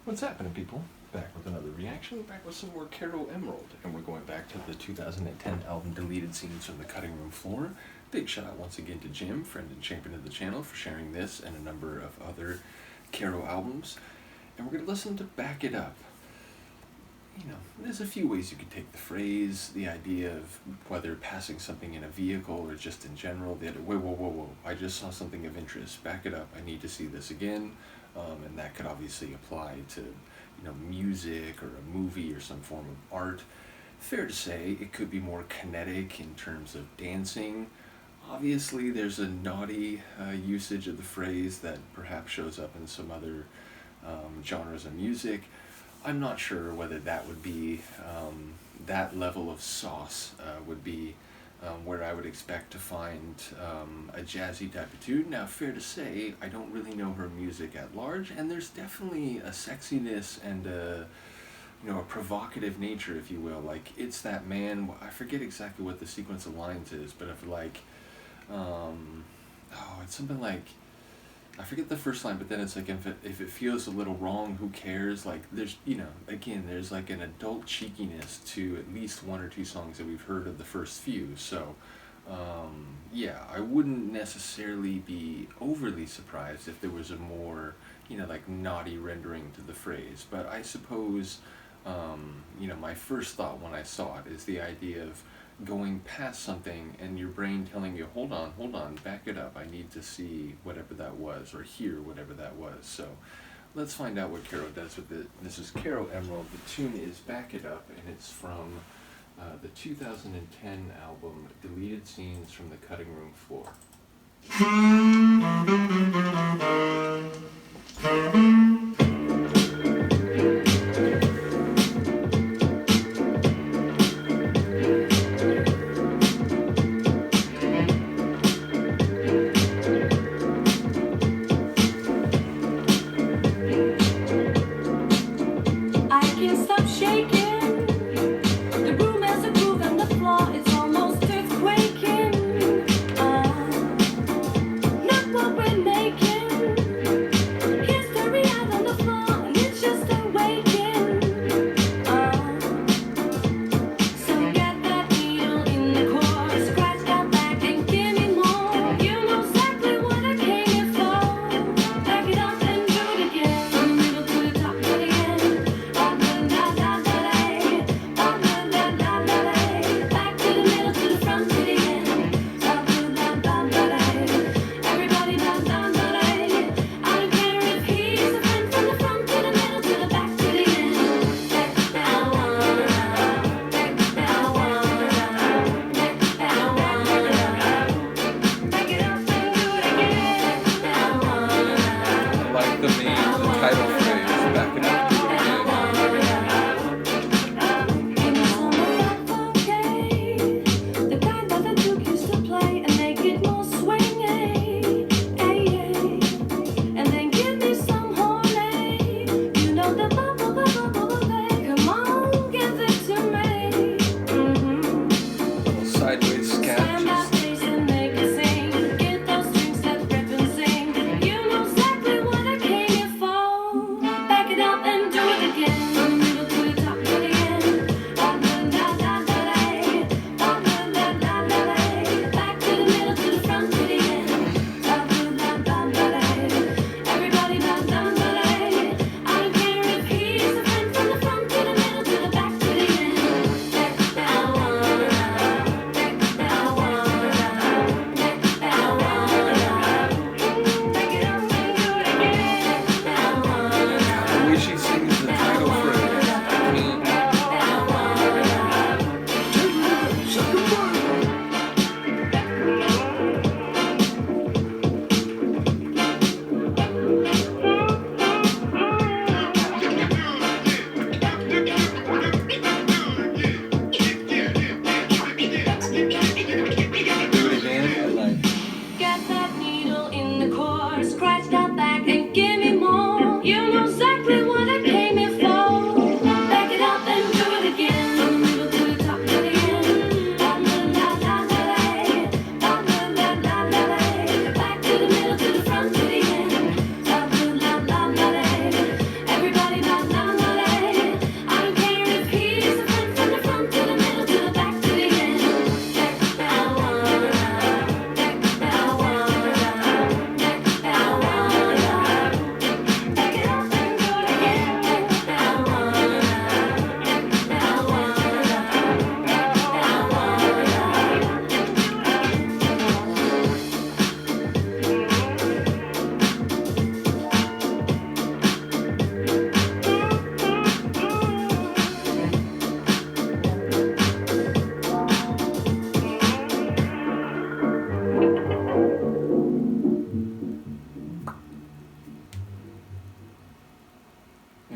What's happening, people? Back with another reaction, back with some more Caro Emerald, and we're going back to the 2010 album Deleted Scenes from the Cutting Room Floor. Big shout out once again to Jim, friend and champion of the channel, for sharing this and a number of other Caro albums. And we're going to listen to Back It Up. You know, there's a few ways you could take the phrase, the idea of whether passing something in a vehicle or just in general. The other, whoa, I just saw something of interest. Back it up, I need to see this again. And that could obviously apply to, music or a movie or some form of art. Fair to say it could be more kinetic in terms of dancing. Obviously, there's a naughty usage of the phrase that perhaps shows up in some other genres of music. I'm not sure whether that would be, that level of sauce would be where I would expect to find a jazzy type of tune. Now, fair to say, I don't really know her music at large, and there's definitely a sexiness and a provocative nature, if you will. Like, it's that man, I forget exactly what the sequence of lines is, but if it's something like, I forget the first line, but then it's like, if it feels a little wrong, who cares? Like, there's, again, there's like an adult cheekiness to at least one or two songs that we've heard of the first few. So, yeah, I wouldn't necessarily be overly surprised if there was a more, like naughty rendering to the phrase. But I suppose, my first thought when I saw it is the idea of going past something and your brain telling you, hold on, back it up, I need to see whatever that was or hear whatever that was. So let's find out what Caro does with it. This is Caro Emerald. The tune is Back It Up, and it's from the 2010 album Deleted Scenes from the Cutting Room Floor. History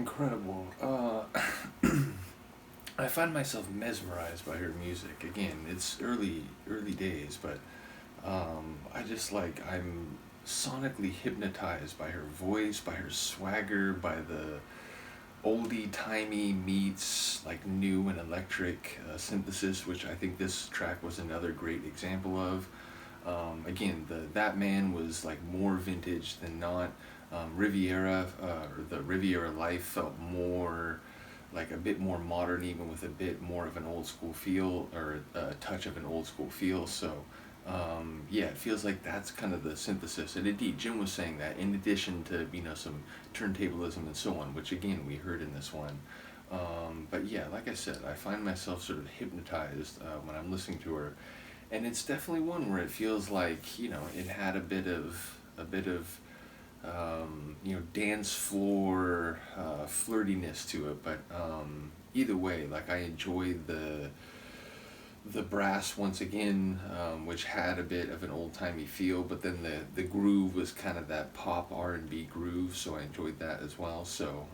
incredible. I find myself mesmerized by her music. Again, it's early days, but I just like I'm sonically hypnotized by her voice, by her swagger, by the oldie timey meets like new and electric synthesis, which I think this track was another great example of. Again, that man was like more vintage than not. Riviera, or the Riviera Life felt more like a bit more modern, even with a bit more of an old school feel or a touch of an old school feel. So, yeah, it feels like that's kind of the synthesis. And indeed, Jim was saying that in addition to some turntablism and so on, which again we heard in this one. But yeah, like I said, I find myself sort of hypnotized when I'm listening to her, and it's definitely one where it feels like it had a bit of dance floor flirtiness to it, but either way, like I enjoyed the brass once again, which had a bit of an old timey feel, but then the groove was kind of that pop R&B groove, so I enjoyed that as well. So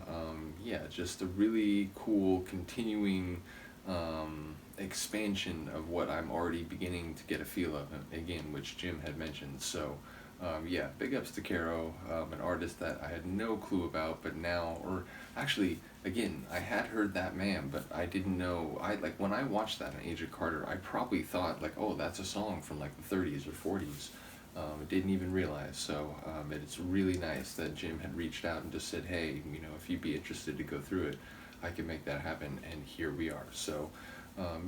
yeah, just a really cool continuing expansion of what I'm already beginning to get a feel of, again, which Jim had mentioned. So yeah, big ups to Caro, an artist that I had no clue about, but now, or actually, again, I had heard That Man, but I didn't know. I like when I watched that on Age of Carter, I probably thought like, oh, that's a song from like the 30s or 40s. I didn't even realize. So it's really nice that Jim had reached out and just said, hey, if you'd be interested to go through it, I can make that happen, and here we are. So.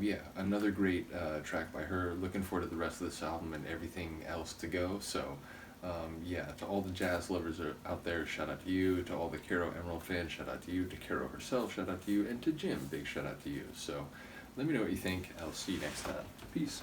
Yeah, another great track by her. Looking forward to the rest of this album and everything else to go. So, yeah, to all the jazz lovers out there, shout out to you. To all the Caro Emerald fans, shout out to you. To Caro herself, shout out to you. And to Jim, big shout out to you. So, let me know what you think. I'll see you next time. Peace.